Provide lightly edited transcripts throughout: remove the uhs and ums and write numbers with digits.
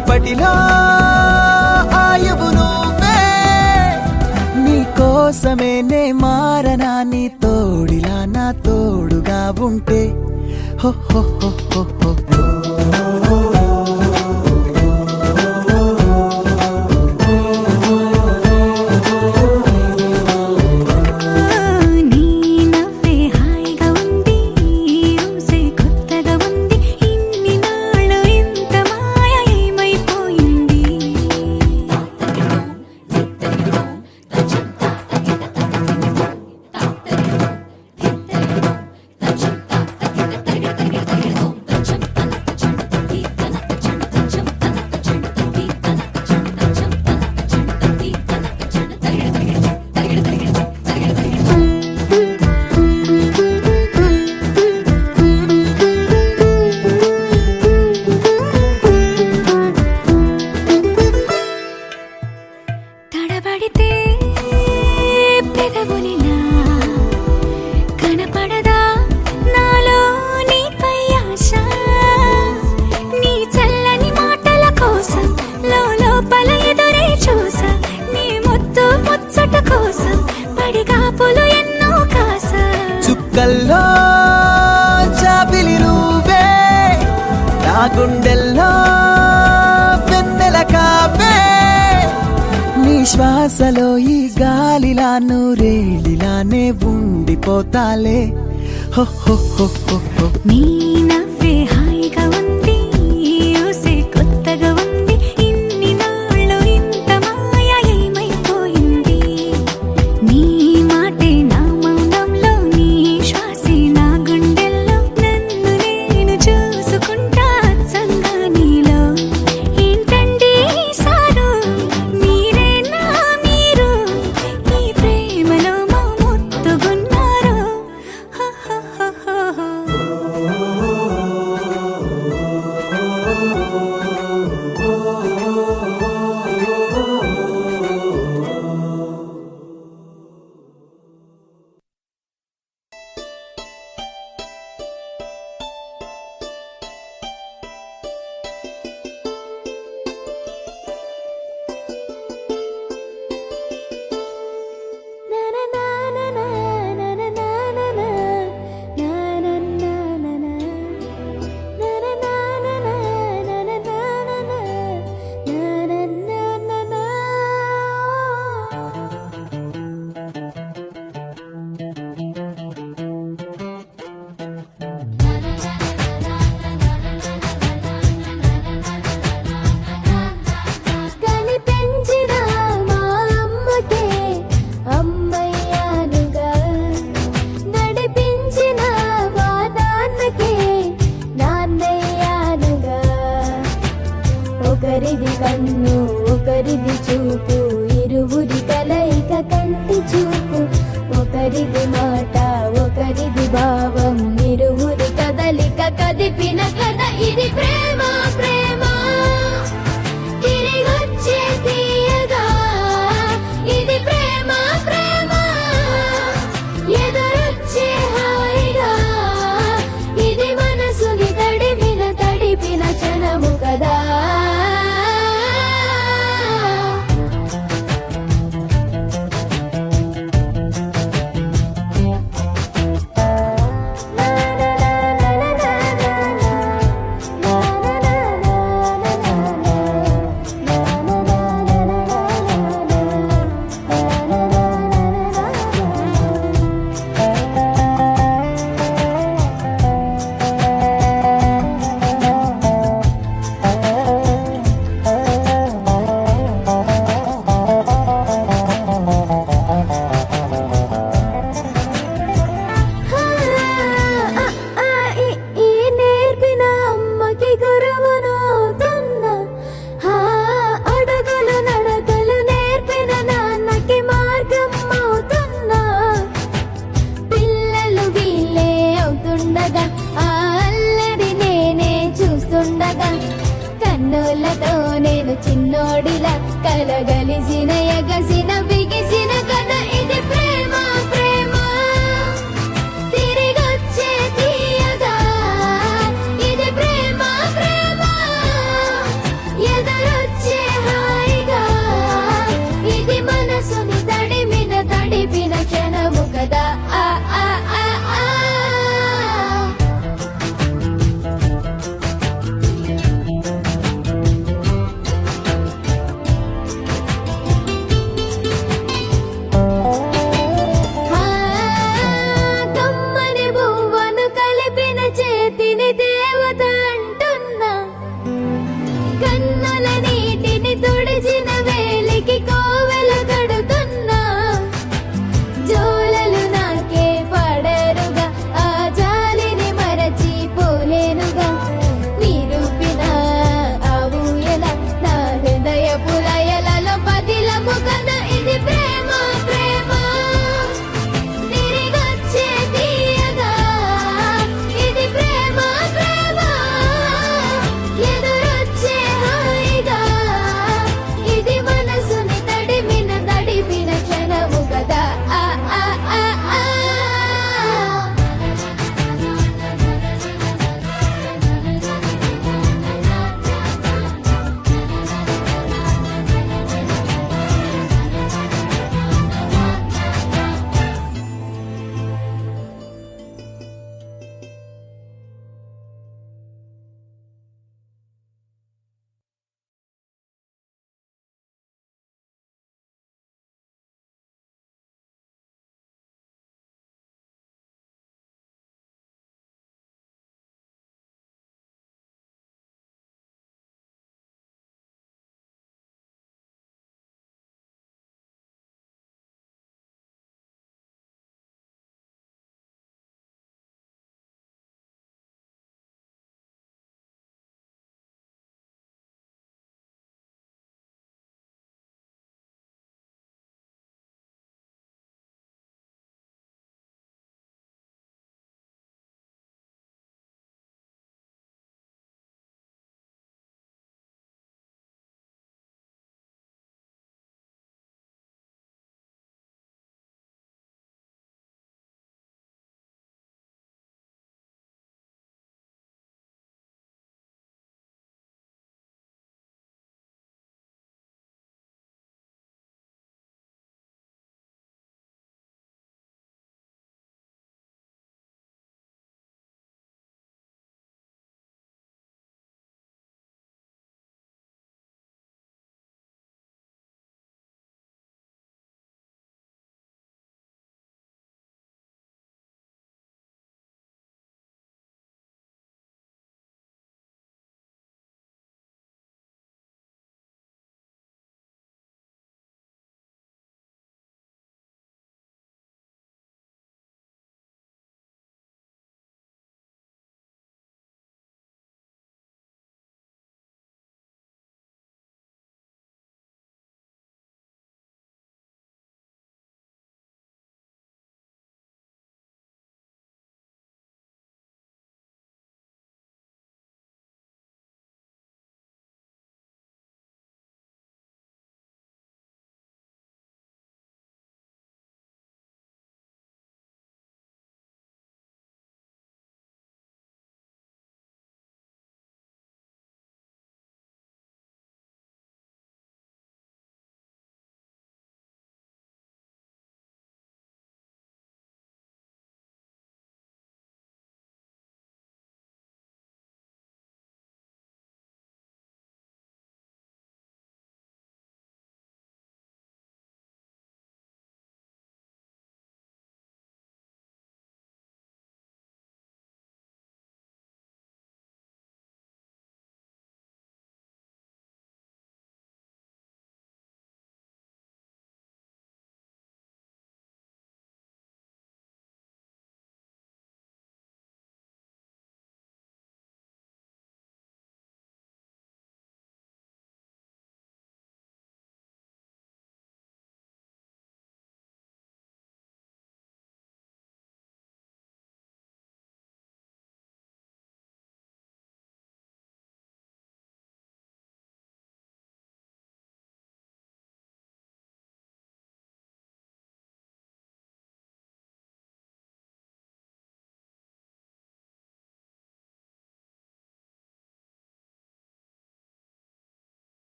రేపటిలో ఆయువు నువ్వే, నీ కోసమే నే మారనా, నీ తోడిలా నా తోడుగా ఉంటే. హో హో హో హో హో. చుక్కల్లో చాపిలి నువ్వే, నా గుండెల్లో వెన్నెల కాపే, నీ శ్వాసలో ఈ గాలిలా నూరేలిలానే ఉండిపోతాలే. హో హో హో హో హో. నీ నవ్వే హాయిగా ఉంది, ఊసే కొత్తగా ఉంది, ఇన్ని నాళ్ళు ఇంత మాయ ఏమైపోయింది. నీ మాటే నా మౌనంలో, నీ శ్వాసే నా గుండెల్లో, నన్ను నేను చూసుకుంటా అచ్చంగా నీలో. ఏంటండి సారు, మీరేనా మీరు, ఈ ప్రేమలో మా ముత్తుగున్నారు. ఒకరిది కన్ను ఒకరిది చూపు, ఇరువురి కలయిక కంటి చూపు, ఒకరిది మాట ఒకరిది భావం, ఇరువురి కదలిక కదిపిన కథ ఇది ప్రేమ. ప్రేమ తిరిగొచ్చే తీయగా, ఇది ప్రేమ. ప్రేమ ఎదురొచ్చే హాయిగా, ఇది మనసుని తడిపిన క్షణము కదా. కన్నులతో నేను చిన్నోడిలా కలగలిసిన ఎగసిన బిగిసిన కథ ఇది ప్రేమ. ప్రేమ తిరిగొచ్చే తీయగా, ఇది ప్రేమ. ప్రేమ ఎద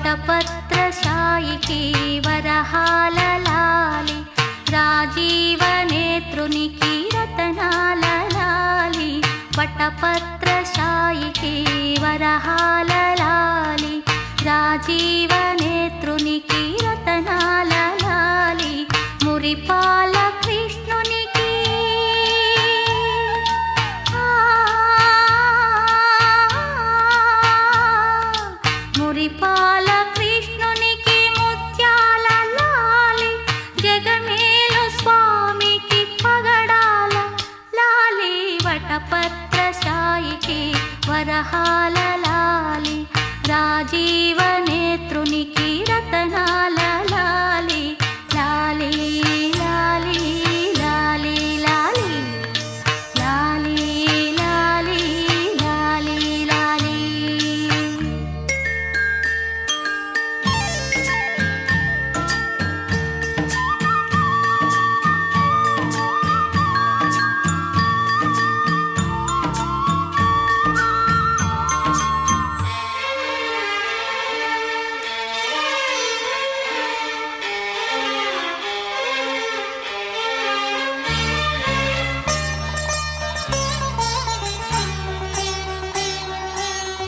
వటపత్రశాయికి వరహాల లాలి రాజీవనేత్రునికి రతనాల లాలి వటపత్రశాయికి వరహాల లాలి రాజీవనేత్రునికి రతనాల లాలి మురిపాల కృష్ణునికి మురిపాల కృష్ణునికి ముత్యాల లాలి జగమేలు స్వామికి పగడాల లాలి వటపత్రశాయికి వరహాల లాలి రాజీవనేత్రునికి రతనాల లాలి లాలి లాలి లాలి లాలి లాలి లాలి లాలి లాలి.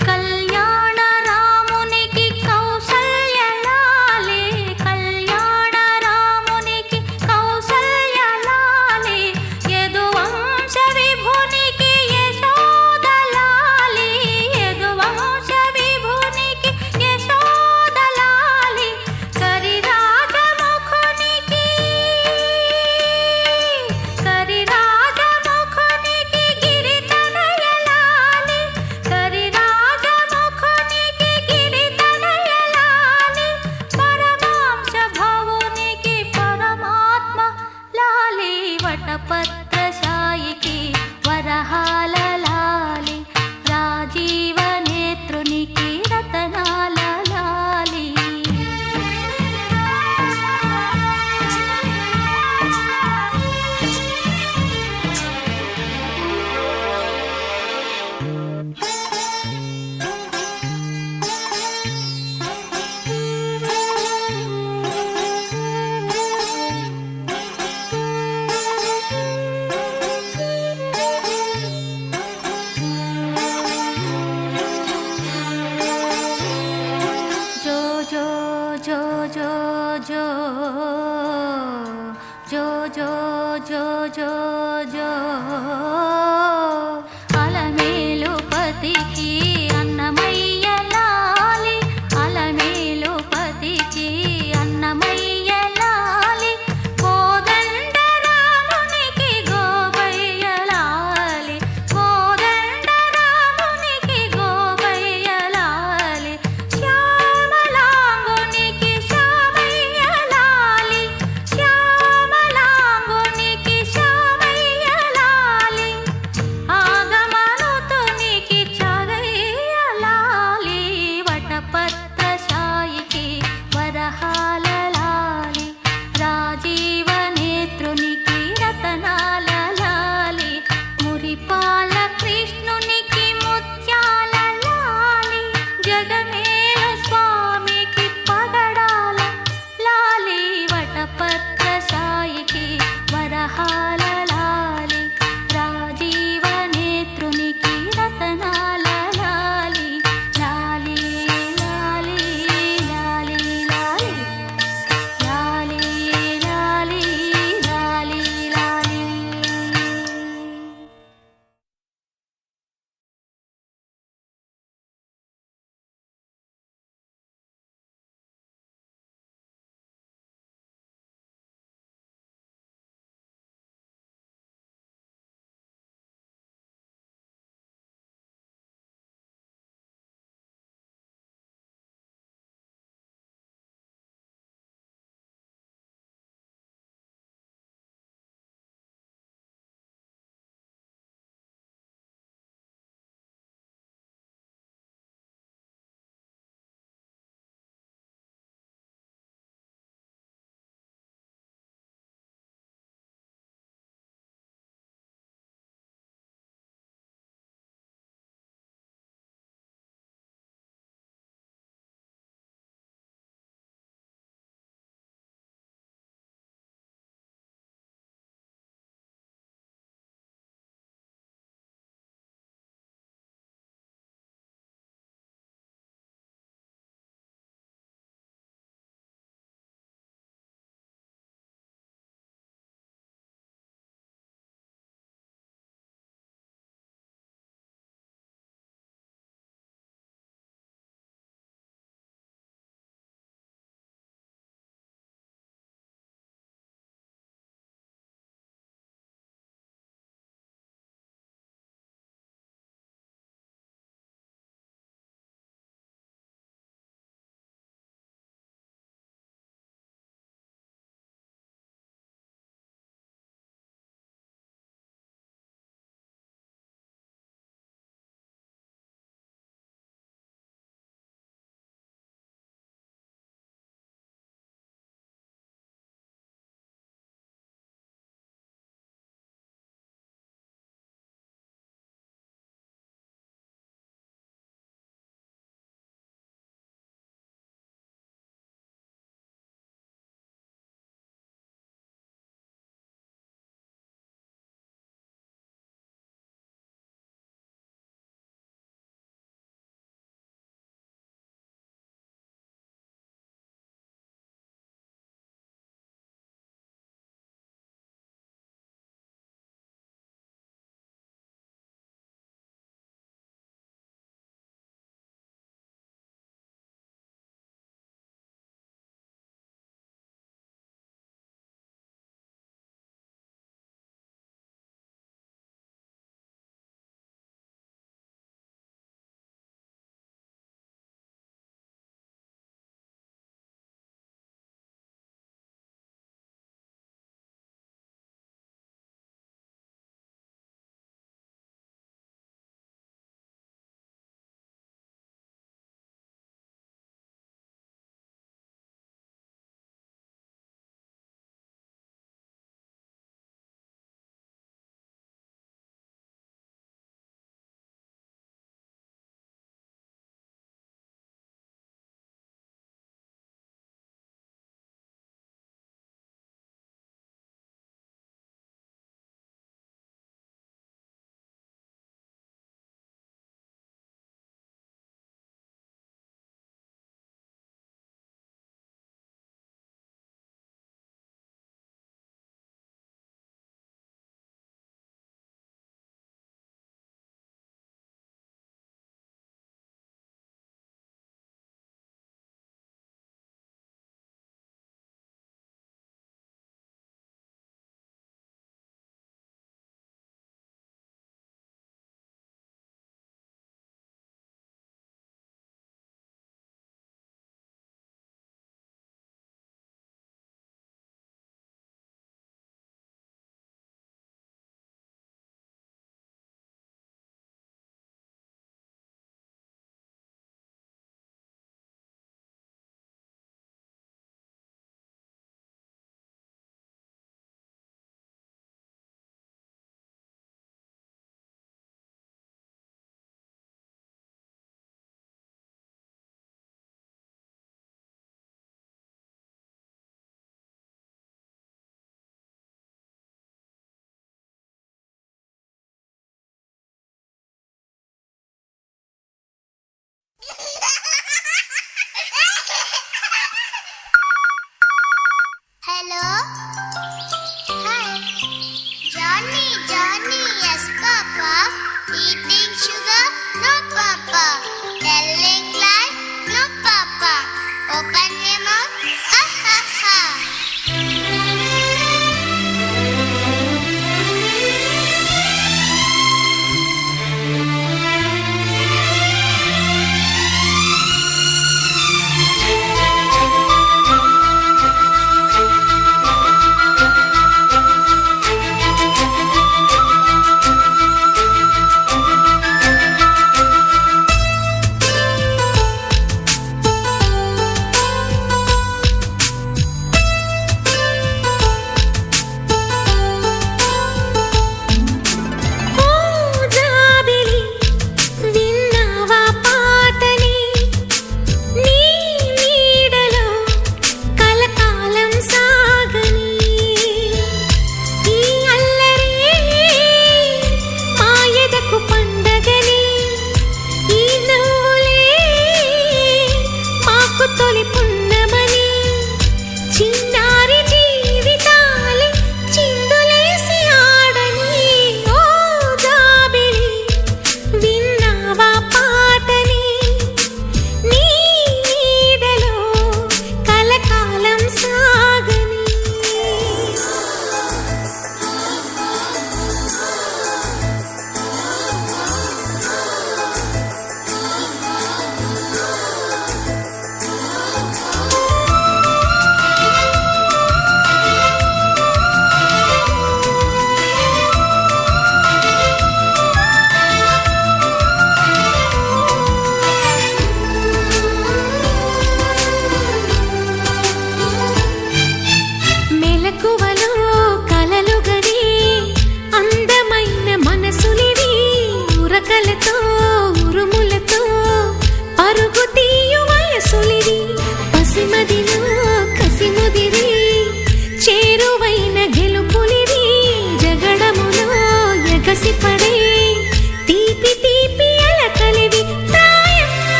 కళ్యాణ రామునికి కౌసల్య లాలి కళ్యాణ రామునికి కౌసల్య లాలి యదువంశ విభునికి యశోద లాలి యదువంశ విభునికి యశోద లాలి కరిరాజముఖునికి గిరితనయ లాలి కరిరాజముఖునికి గిరితనయ లాలి పరమాంశ భవునికి పరమాత్మ లాలి వటపత్రశాయికి వరహాల లాలి రాజీవనేత్రునికి రతనాల లాలి. జో జో జో జో జో జో జో జో జో జో అలమేలు పతికి అన్నమయ్య లాలి అలమేలు పతికి అన్నమయ్య లాలి కోదండ రామునికి గోపయ్య లాలి కోదండ రామునికి గోపయ్య లాలి శ్యామలాంగునికి శ్యామయ్య లాలి శ్యామలాంగునికి శ్యామయ్య లాలి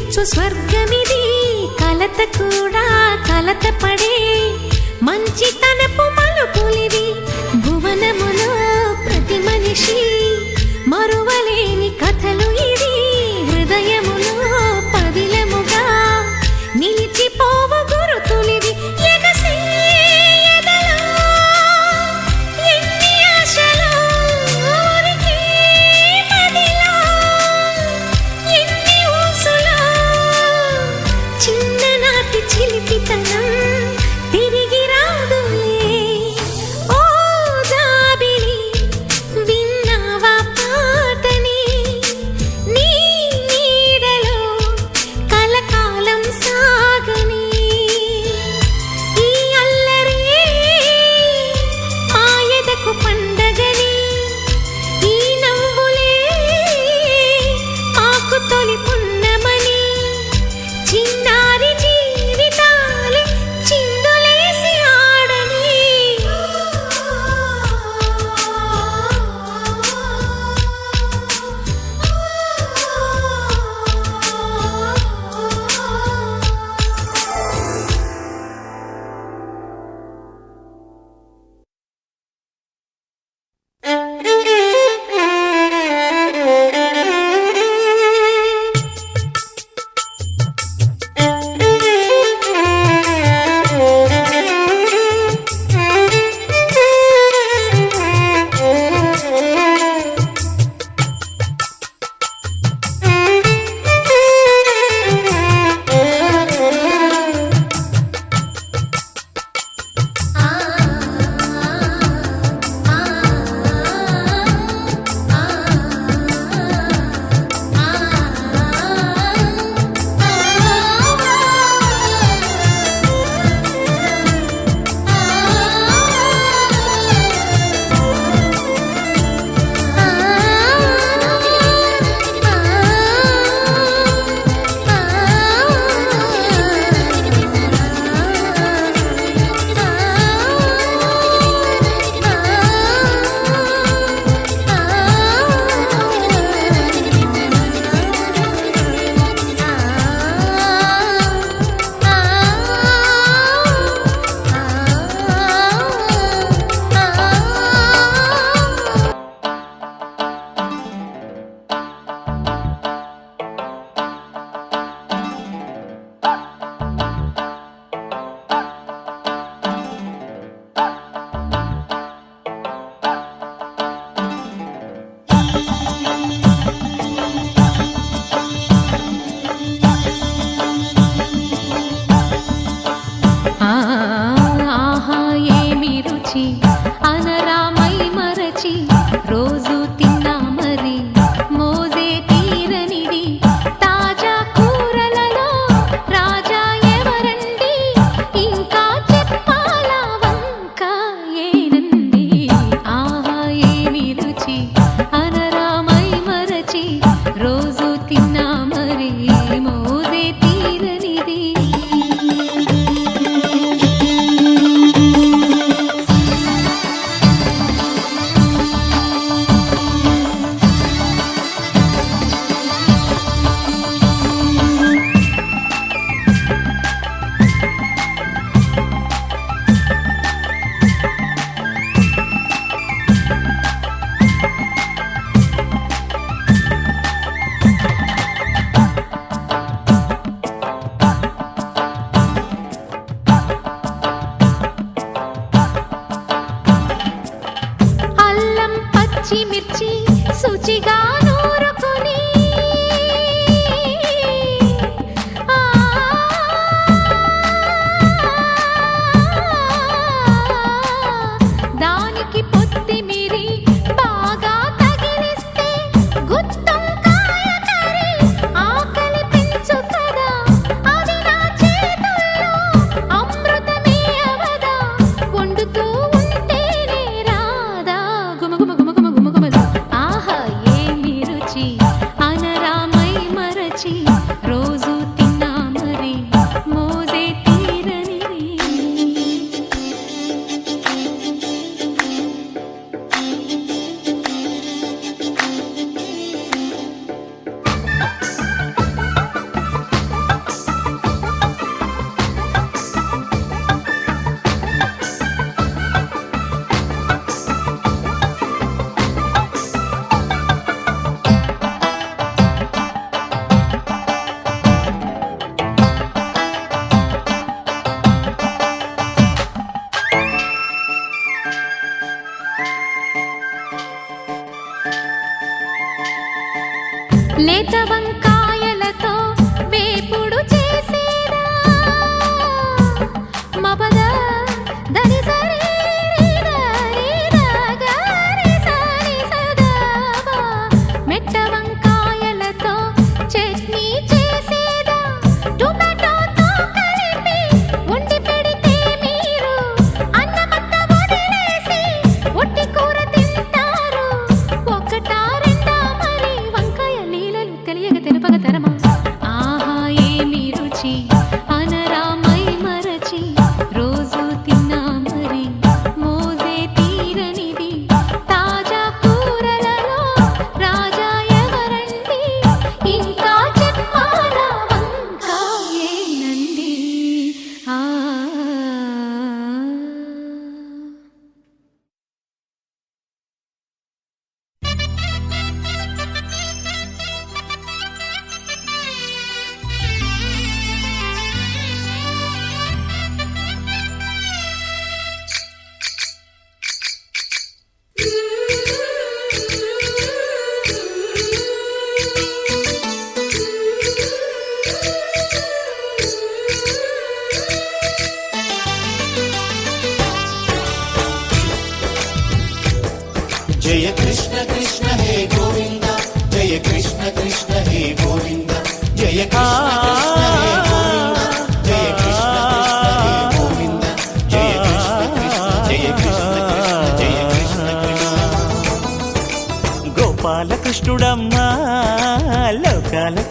తీర్చు స్వర్గమిది కలత కూడా కలత పడే మంచితనపు మలుపులివి భువనములో ప్రతి మనిషి మరువలేని కథలు ఇవి హృదయములో పదిలముగా నిలిచిపోవు గురుతులివి ఎగసే ఎదలో ఎన్ని ఆశలో ఊరికే మదిలో ఎన్ని ఊసులో చిన్ననాటి చిలిపితనం తిరిగి రాదులే ఓ జాబిలి విన్నావా పాటని నీ నీడలో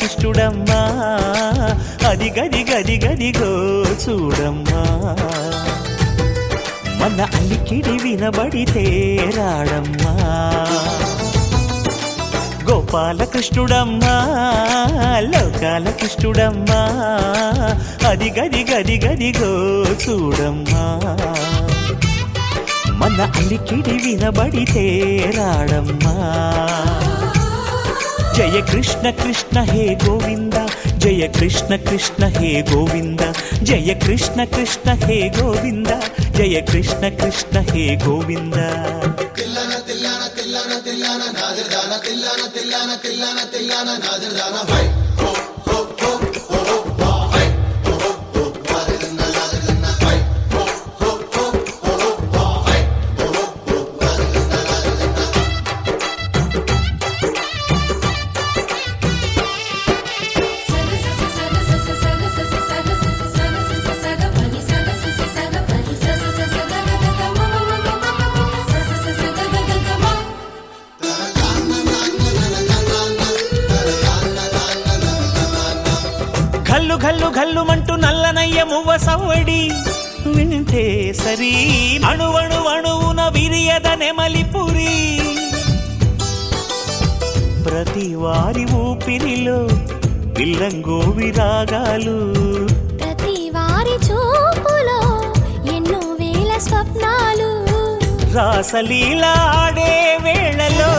గోపాలకృష్ణుడమ్మా అది గది గది గదిగో చూడమ్మా మన అలికిడి వినబడితే రాడమ్మా గోపాలకృష్ణుడమ్మా లోకాలకృష్ణుడమ్మా అది గది గది గదిగో చూడమ్మా మన అలికిడి వినబడితే రాడమ్మా జయ కృష్ణ కృష్ణ హే గోవింద జయ కృష్ణ కృష్ణ హే గోవింద జయ కృష్ణ కృష్ణ హే గోవింద జయ కృష్ణ కృష్ణ హే గోవింద ఘల్లు ఘల్లు ఘల్లుమంటూ నల్లనయ్య మువ్వ సవ్వడి వింటే సరి అణువణు అణువున విరియద నెమలిపురి ప్రతి వారి ఊపిరిలో పిల్లంగో విరాగాలు ప్రతి వారి చూపులో ఎన్నో వేల స్వప్నాలు రాసలీల ఆడే వేళలో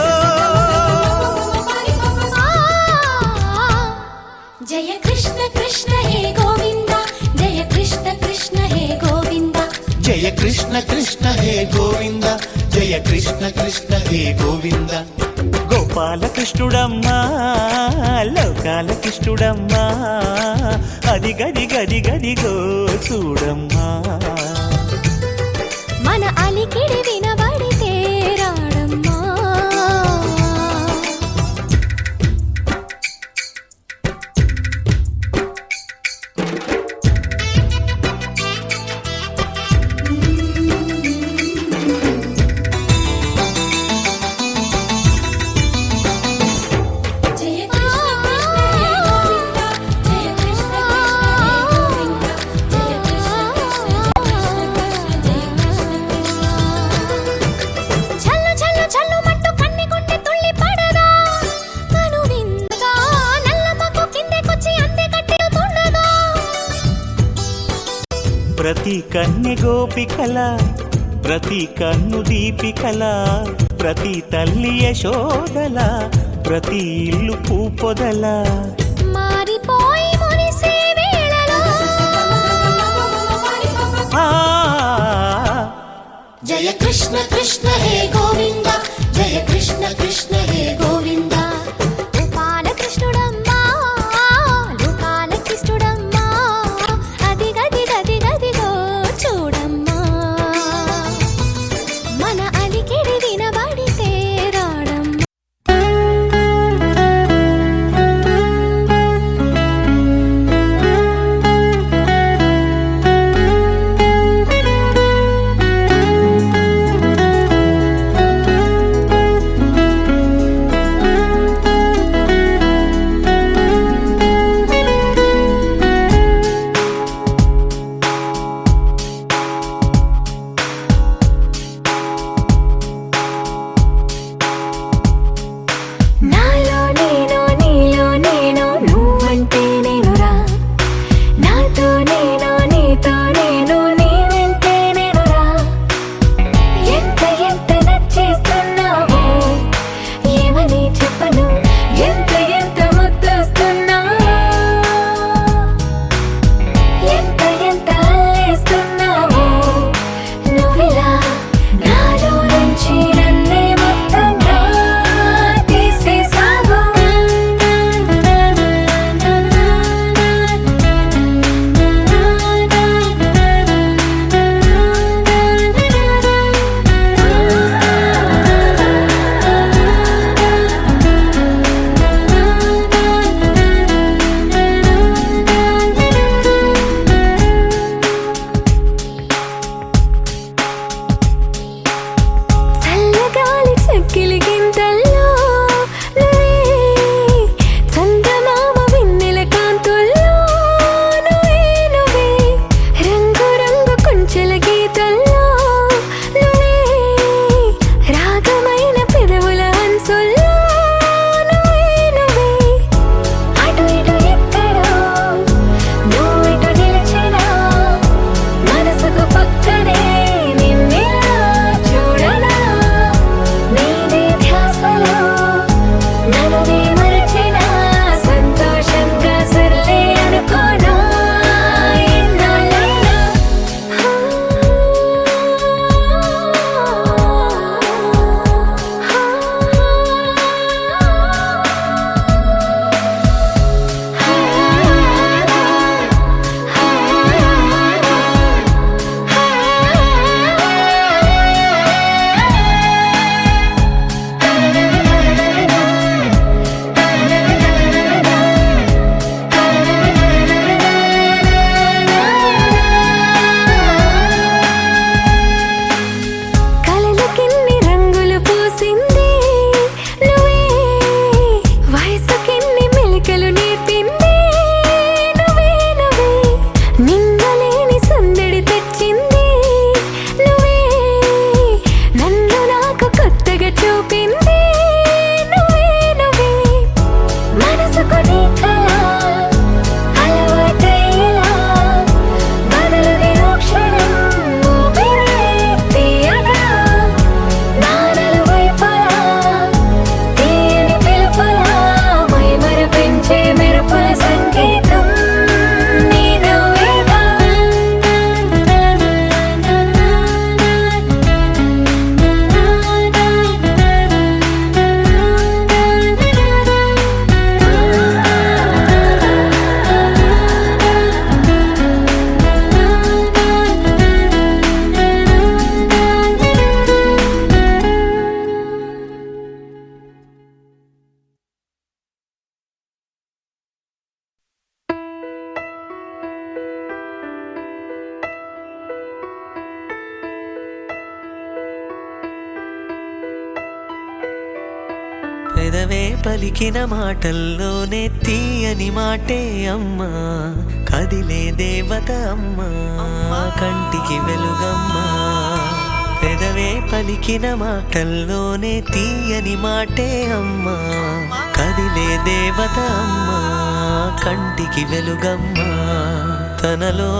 జయ కృష్ణ కృష్ణ హే గోవింద జయ కృష్ణ కృష్ణ హే గోవింద జయ కృష్ణ కృష్ణ హే గోవింద జయ కృష్ణ కృష్ణ హే గోవింద గోపాలకృష్ణుడమ్మా లోకాలకృష్ణుడమ్మా అది గది గది గదిగో చూడమ్మా మన అలికిడి వినబడితే రాడమ్మా ప్రతి కన్నె గోపికల ప్రతి కన్ను దీపికల ప్రతి తల్లి యశోదల ప్రతి ఇల్లు పూపొదల మారిపోయి మురిసే వేళలో జయ కృష్ణ కృష్ణ హే గోవింద జయ కృష్ణ కృష్ణ హే గోవింద గోపాలకృష్ణుడమ్మా లోకాలకృష్ణుడమ్మా అది గది గది గదిగో చూడమ్మా మన అలికిడి వినబడితే రాడమ్మా పెదవే పలికిన మాటల్లోనే తీయని మాటే అమ్మా కదిలే దేవత అమ్మా కంటికి వెలుగమ్మా పెదవే పలికిన మాటల్లోనే తీయని మాటే అమ్మా కదిలే దేవత అమ్మా కంటికి వెలుగమ్మా తనలో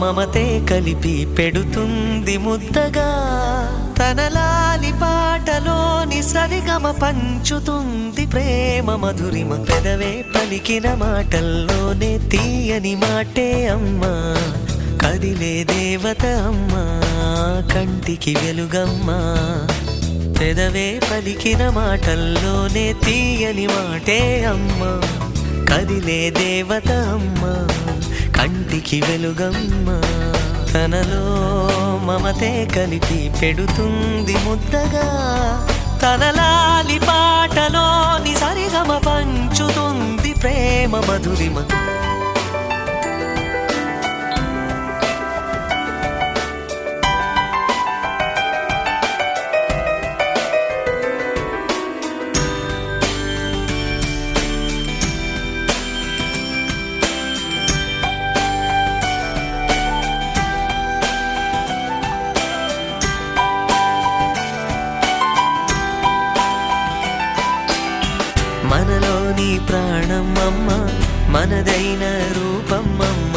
మమతే కలిపి పెడుతుంది ముద్దగా తన లాలి పాటలోని సరిగమ పంచుతుంది ప్రేమ మధురిమ పెదవే పలికిన మాటల్లోనే తీయని మాటే అమ్మా కదిలే దేవత అమ్మా కంటికి వెలుగమ్మా పెదవే పలికిన మాటల్లోనే తీయని మాటే అమ్మా కదిలే దేవత అమ్మా కంటికి వెలుగమ్మా తనలో మమతే కలిపి పెడుతుంది ముద్దగా తన లాలి పాటలోని సరిగమ పంచుతుంది ప్రేమ మధురిమ మనలోని ప్రాణం అమ్మ మనదైన రూపం అమ్మ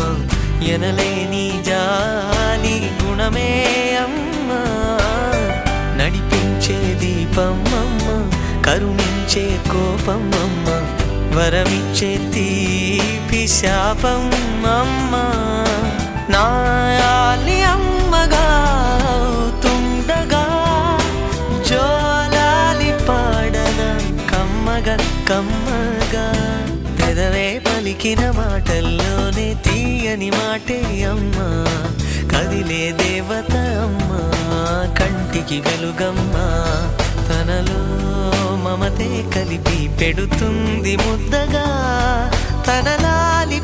ఎనలేని జాలి గుణమే అమ్మ నడిపించే దీపం అమ్మ కరుణించే కోపం అమ్మ వరమిచ్చే తీపి శాపం అమ్మ నాయాలి అమ్మగా అవుతుండగా జోలాలి పాడన కమ్మగా పెదవే పలికిన మాటల్లోనే తీయని మాటే అమ్మా కదిలే దేవత అమ్మా కంటికి వెలుగమ్మా తనలో మమతే కలిపి పెడుతుంది ముద్దగా తన లాలి